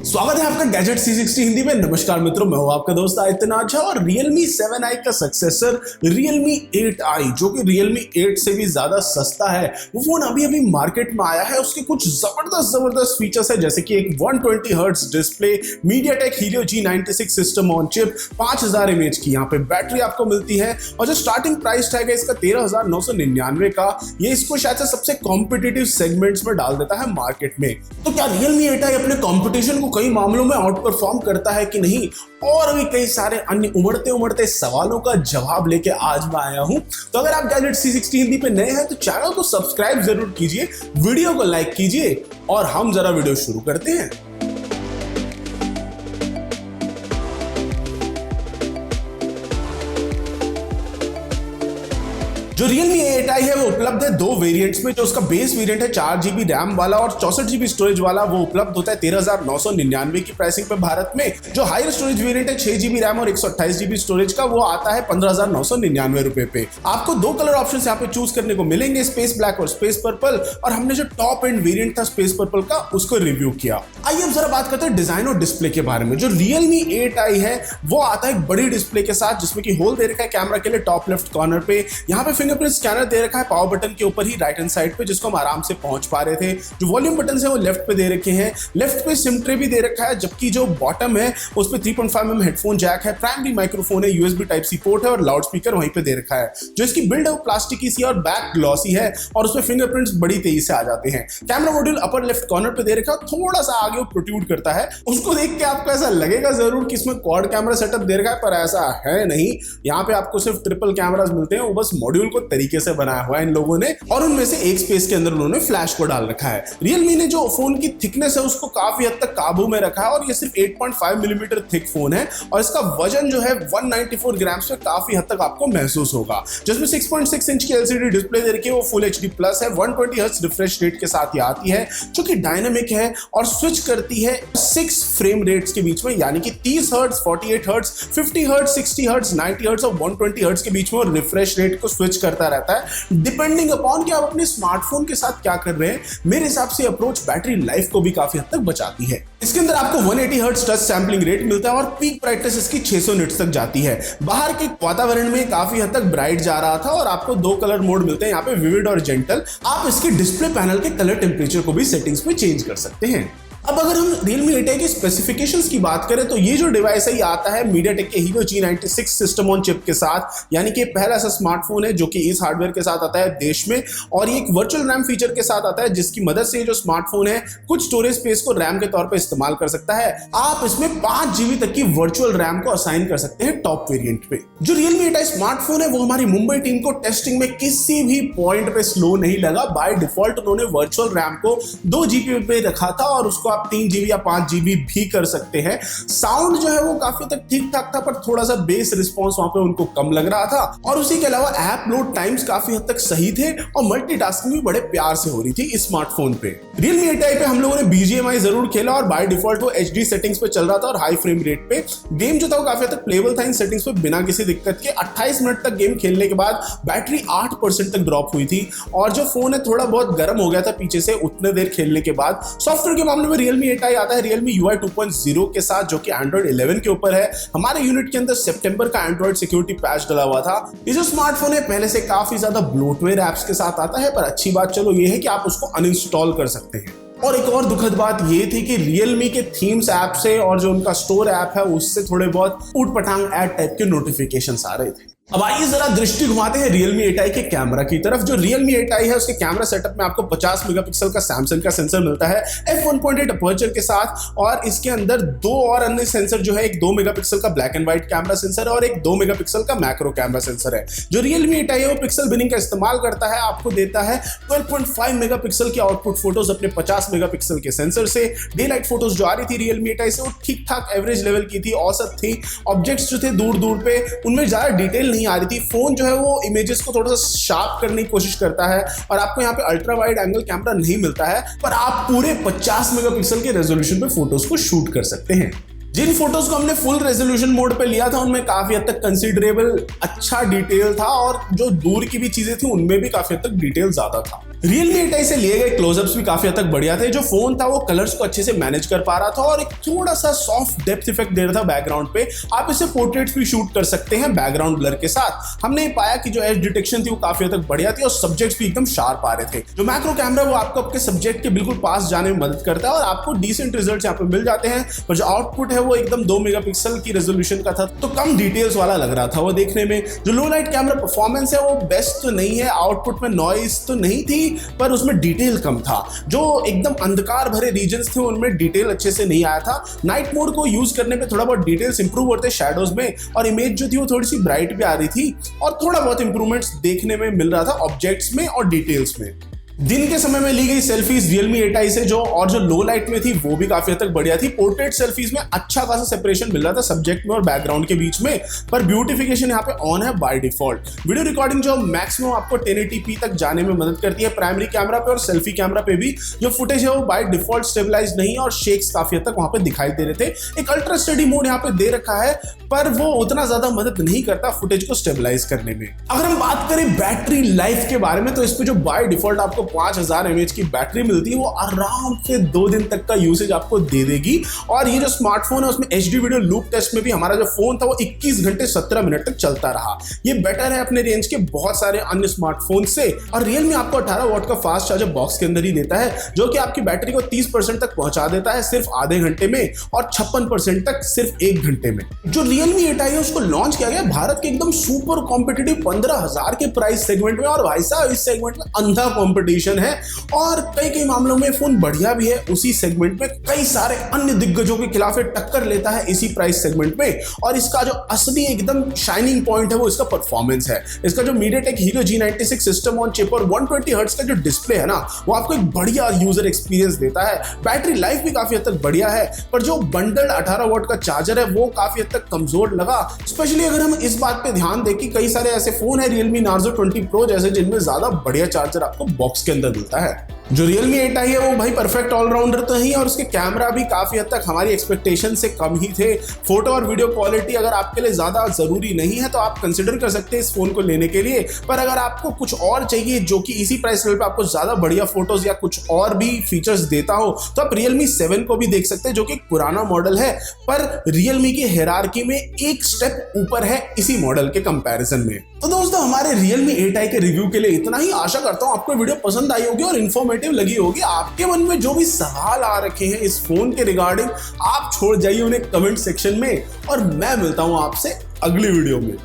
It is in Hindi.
स्वागत है आपका गैजेट 360 हिंदी में। नमस्कार मित्रों, मैं हूं आपका दोस्त आदित्य झा और Realme 7i का सक्सेसर Realme 8i जो कि Realme 8 से भी ज्यादा सस्ता है, वो फोन अभी मार्केट में आया है। उसके कुछ जबरदस्त फीचर्स है, जैसे कि एक 120 hertz display, MediaTek Helio G96 system on chip, 5000 mAh की यहाँ पे बैटरी आपको मिलती है और जो स्टार्टिंग प्राइस टैग है इसका 13,999 का, ये इसको शायद से सबसे कॉम्पिटिटिव सेगमेंट्स में डाल देता है मार्केट में। तो क्या Realme 8i अपने कॉम्पिटिशन को कई मामलों में आउट परफॉर्म करता है कि नहीं, और भी कई सारे अन्य उमड़ते सवालों का जवाब लेके आज मैं आया हूं। तो अगर आप गैजेट 360 हिंदी पे नए हैं तो चैनल को सब्सक्राइब जरूर कीजिए, वीडियो को लाइक कीजिए और हम जरा वीडियो शुरू करते हैं। जो Realme 8i है वो उपलब्ध है दो वेरिएंट्स में। जो उसका बेस वेरिएंट है 4GB रैम वाला और 64GB स्टोरेज वाला, वो उपलब्ध होता है 13,999 की प्राइसिंग पे भारत में। जो हायर स्टोरेज वेरिएंट है 6GB रैम और 128GB स्टोरेज का, वो आता है 15,999 रुपए पे। आपको दो कलर ऑप्शन यहाँ पे चूज करने को मिलेंगे, स्पेस ब्लैक और स्पेस पर्पल। और हमने जो टॉप एंड वेरिएंट था स्पेस पर्पल का, उसको रिव्यू किया। आइए अब जरा बात करते हैं डिजाइन और डिस्प्ले के बारे में। जो Realme 8i है वो आता है एक बड़ी डिस्प्ले के साथ, जिसमें कि होल दे रखा है कैमरा के लिए टॉप लेफ्ट कॉर्नर पे। यहाँ पे फिंगरप्रिंट स्कैनर दे रखा है पावर बटन के ऊपर ही राइट हैंड साइड पे, जिसको हम आराम से पहुंच पा रहे थे। जो वॉल्यूम बटन है वो लेफ्ट पे दे रखे हैं, लेफ्ट पे सिम ट्रे भी दे रखा है, जबकि जो बॉटम है उस पे 3.5mm हेडफोन जैक है, प्राइमरी माइक्रोफोन है, USB टाइप सी पोर्ट है और लाउड स्पीकर वहीं पे दे रखा है। जो इसकी बिल्ड है वो प्लास्टिक की सी और बैक ग्लॉसी है और उसमें फिंगरप्रिंट्स बड़ी तेजी से आ जाते हैं। Camera module upper left corner पे दे रखा है, थोड़ा सा आगे वो प्रोट्रूड करता है। उसको देख के आपको ऐसा लगेगा जरूर कि इसमें क्वाड कैमरा सेटअप दे रखा है, पर ऐसा है नहीं। यहाँ पे आपको सिर्फ ट्रिपल कैमरास मिलते हैं, वो बस मॉड्यूल को तरीके से बनाया हुआ है इन लोगों ने, और उनमें से एक स्पेस के अंदर उन्होंने फ्लैश को डाल रखा है। Realme ने जो फोन की थिकनेस है उसको काफी हद तक काबू में रखा है और ये सिर्फ 8.5mm थिक फोन है और इसका वजन जो है 194 ग्राम्स में काफी हद तक आपको महसूस होगा। जिसमें 6.6 इंच की LCD डिस्प्ले दे रखी है, वो फुल HD प्लस है, 120 हर्ट्ज रिफ्रेश रेट के साथ ही आती है, जो कि डायनामिक है और स्विच करती है 6 फ्रेम रेट्स के बीच में, यानी कि 30 hertz, 48 hertz, 50 hertz, 60 hertz, 90 hertz और 120 हर्ट्ज के बीच में और रिफ्रेश रेट को स्विच करता रहता है डिपेंडिंग अपॉन कि आप अपने स्मार्टफोन के साथ क्या कर रहे हैं। मेरे हिसाब से अप्रोच बैटरी लाइफ को भी काफी हद तक बचाती है। इसके अंदर आपको 180 हर्ट्ज टच सैंपलिंग रेट मिलता है और पीक ब्राइटनेस इसकी 600 निट्स तक जाती है। बाहर के वातावरण में काफी हद तक ब्राइट जा रहा था और आपको दो कलर मोड मिलते हैं यहाँ पे, विविड और जेंटल। आप इसके डिस्प्ले पैनल के कलर टेम्परेचर को भी सेटिंग्स में चेंज कर सकते हैं। अब अगर हम Realme 8i के स्पेसिफिकेशंस की बात करें तो ये जो डिवाइस है ये आता है MediaTek के Helio G96 system on chip के साथ, यानी कि पहला ऐसा स्मार्टफोन है जो कि इस हार्डवेयर के साथ आता है देश में, और ये एक वर्चुअल रैम फीचर के साथ आता है, जिसकी मदद से जो स्मार्टफोन है कुछ स्टोरेज स्पेस को रैम के तौर पर इस्तेमाल कर सकता है। आप इसमें 5GB तक की वर्चुअल रैम को असाइन कर सकते हैं टॉप वेरिएंट पे। जो Realme 8i स्मार्टफोन है वो हमारी मुंबई टीम को टेस्टिंग में किसी भी पॉइंट पे स्लो नहीं लगा। बाय डिफॉल्ट उन्होंने वर्चुअल रैम को 2GB पे रखा था और उसको आप 3GB या 5GB भी कर सकते हैं। साउंड जो है वो काफी तक ठीक ठाक था, पर थोड़ा सा बेस रिस्पॉन्स वहां पे उनको कम लग रहा था, और उसी के अलावा ऐप लोड टाइम्स काफी हद तक सही थे और मल्टीटास्किंग भी बड़े प्यार से हो रही थी इस स्मार्टफोन पे। Realme 8i पे हम लोगों ने BGMI जरूर खेला और बाय डिफॉल्ट वो HD सेटिंग्स पे चल रहा था और हाई फ्रेम रेट पे। गेम जो था वो काफी हद तक प्लेबल था इन सेटिंग्स पे बिना किसी दिक्कत के। 28 मिनट तक गेम खेलने के बाद बैटरी 8% तक ड्रॉप हुई थी और जो फोन है थोड़ा बहुत गर्म हो गया था पीछे से उतने देर खेलने के बाद। सॉफ्टवेयर के मामले में Realme 8i आता है Realme UI 2.0 के साथ, जो कि Android 11 के ऊपर है। हमारे यूनिट के अंदर सितंबर का Android सिक्योरिटी पैच डला हुआ था। ये जो स्मार्टफोन है पहले से काफी ज्यादा ब्लोटवेयर ऐप्स के साथ आता है, पर अच्छी बात चलो ये है कि आप उसको अनइंस्टॉल कर सकते हैं। और एक और दुखद बात ये थी कि Realme के थीम्स ऐप से और जो उनका स्टोर ऐप है उससे थोड़े बहुत ऊटपटांग ऐड टाइप के नोटिफिकेशंस आ रहे थे। अब आइए जरा दृष्टि घुमाते हैं Realme 8i के कैमरा की तरफ। जो Realme 8i है उसके कैमरा सेटअप में आपको 50 मेगापिक्सल का सैमसंग का सेंसर मिलता है f1.8 अपर्चर के साथ, और इसके अंदर दो और अन्य सेंसर जो है, एक 2 मेगापिक्सल का black and white camera sensor है और एक 2 मेगापिक्सल का मैक्रो कैमरा सेंसर है। जो Realme 8i है वो पिक्सल बिनिंग का इस्तेमाल करता है, आपको देता है 12.5 मेगापिक्सल की आउटपुट फोटोज अपने 50 मेगापिक्सल के सेंसर से। डे लाइट फोटोज जो आ रही थी Realme 8i से वो ठीक ठाक एवरेज लेवल की थी, औसत थी। ऑब्जेक्ट्स जो थे दूर दूर पे उनमें ज्यादा डिटेल नहीं आ रही थी। फोन जो है वो इमेजेस को थोड़ा सा शार्प करने की कोशिश करता है और आपको यहाँ पे अल्ट्रा वाइड एंगल कैमरा नहीं मिलता है, पर आप पूरे 50 मेगापिक्सल के रेजोल्यूशन पे फोटोज को शूट कर सकते हैं। जिन फोटोज को हमने फुल रेजोल्यूशन मोड पे लिया था उनमें काफी हद तक कंसीडरेबल अच्छा डिटेल था और जो दूर की भी चीजें थी उनमें भी काफी हद तक डिटेल ज्यादा था। Realme 8i से लिए गए क्लोजअप्स भी काफी हद तक बढ़िया थे। जो फोन था वो कलर्स को अच्छे से मैनेज कर पा रहा था और एक थोड़ा सा सॉफ्ट डेप्थ इफेक्ट दे रहा था बैकग्राउंड पे। आप इसे पोर्ट्रेट्स भी शूट कर सकते हैं बैकग्राउंड ब्लर के साथ। हमने पाया कि जो एज डिटेक्शन थी वो काफी हद तक बढ़िया थी और सब्जेक्ट्स भी एकदम शार्प आ रहे थे। जो मैक्रो कैमरा वो आपको आपके सब्जेक्ट के बिल्कुल पास जाने में मदद करता है और आपको डिसेंट रिजल्ट्स यहाँ पे मिल जाते हैं। पर जो आउटपुट है वो एकदम 2 मेगापिक्सल की रेजोल्यूशन का था, तो कम डिटेल्स वाला लग रहा था वो देखने में। जो लो लाइट कैमरा परफॉर्मेंस है वो बेस्ट तो नहीं है, आउटपुट में नॉइस तो नहीं थी, पर उसमें डिटेल कम था। जो एकदम अंधकार भरे रीजन्स थे उनमें डिटेल अच्छे से नहीं आया था। नाइट मोड को यूज करने पे थोड़ा बहुत डिटेल्स इंप्रूव होते शैडोज में और इमेज जो थी वो थोड़ी सी ब्राइट भी आ रही थी और थोड़ा बहुत इंप्रूवमेंट्स देखने में मिल रहा था ऑब्जेक्ट्स में और डिटेल्स में। दिन के समय में ली गई सेल्फीज Realme 8i से जो लो लाइट में थी वो भी काफी हद तक बढ़िया थी। पोर्ट्रेट सेल्फीज में अच्छा खासा सेपरेशन मिल रहा था सब्जेक्ट में और बैकग्राउंड के बीच में, पर ब्यूटिफिकेशन यहाँ पे ऑन है बाय डिफॉल्ट। वीडियो रिकॉर्डिंग जो मैक्सिमम आपको 1080p तक जाने में मदद करती है प्राइमरी कैमरा पे और सेल्फी कैमरा पे भी। जो फुटेज है वो बाय डिफॉल्ट स्टेबलाइज नहीं है और शेक्स काफी हद तक वहां पे दिखाई दे रहे थे। एक अल्ट्रा स्टडी मोड यहाँ पे दे रखा है, पर वो उतना ज्यादा मदद नहीं करता फुटेज को स्टेबलाइज करने में। अगर हम बात करें बैटरी लाइफ के बारे में, तो इस पे जो बाय डिफॉल्ट आपको 5000 mAh की बैटरी मिलती है वो आराम से 2 दिन तक का यूसेज आपको दे देगी। और ये जो स्मार्टफोन है उसमें HD वीडियो लूप टेस्ट में भी हमारा जो फोन था वो 21 घंटे 17 मिनट तक चलता रहा। ये बेटर है अपने रेंज के बहुत सारे अन्य स्मार्टफोन से। और Realme आपको 18 वॉट का फास्ट चार्जर बॉक्स के अंदर ही देता है, जो कि आपकी बैटरी को 30% तक पहुंचा देता है सिर्फ आधे घंटे में और 56% तक सिर्फ 1 घंटे में। जो Realme 8i है उसको लॉन्च किया गया भारत के एकदम सुपर कॉम्पिटिटिव 15,000 के प्राइस सेगमेंट में, और भाई साहब इस सेगमेंट में अंधा कॉम्पिटिशन है और कई मामलों में फोन बढ़िया भी है। उसी सेगमेंट में कई सारे अन्य दिग्गजों के खिलाफ टक्कर लेता है इसी प्राइस सेगमेंट में। और इसका जो असली एकदम शाइनिंग पॉइंट है वो इसका परफॉर्मेंस है। इसका जो MediaTek Helio G96 system on chip और 120 हर्ट्ज का जो डिस्प्ले है ना, वो आपको एक बढ़िया यूजर एक्सपीरियंस देता है। बैटरी लाइफ भी काफी हद तक बढ़िया है, पर जो बंडल्ड 18 वॉट का चार्जर है वो काफी हद तक कमजोर लगा। स्पेशली अगर हम इस बात पे ध्यान दें कि कई सारे ऐसे फोन है Realme Narzo 20 Pro जैसे, जिनमें ज्यादा बढ़िया चार्जर आपको बॉक्स के अंदर मिलता है। जो Realme 8i है वो भाई परफेक्ट ऑलराउंडर तो ही, और उसके कैमरा भी काफी हद तक हमारी एक्सपेक्टेशन से कम ही थे। फोटो और वीडियो क्वालिटी अगर आपके लिए ज्यादा जरूरी नहीं है तो आप कंसिडर कर सकते हैं इस फोन को लेने के लिए। पर अगर आपको कुछ और चाहिए जो कि इसी प्राइस लेवल पे आपको ज्यादा बढ़िया फोटोज या कुछ और भी फीचर्स देता हो, तो आप Realme 7 को भी देख सकते हैं, जो कि एक पुराना मॉडल है पर Realme की हायरार्की में एक स्टेप ऊपर है इसी मॉडल के कंपैरिजन में। तो दोस्तों हमारे Realme 8i के रिव्यू के लिए इतना ही। आशा करता हूं आपको वीडियो पसंद आई होगी और इन्फॉर्मेटिव लगी होगी। आपके मन में जो भी सवाल आ रखे हैं इस फोन के रिगार्डिंग, आप छोड़ जाइए उन्हें कमेंट सेक्शन में, और मैं मिलता हूं आपसे अगली वीडियो में।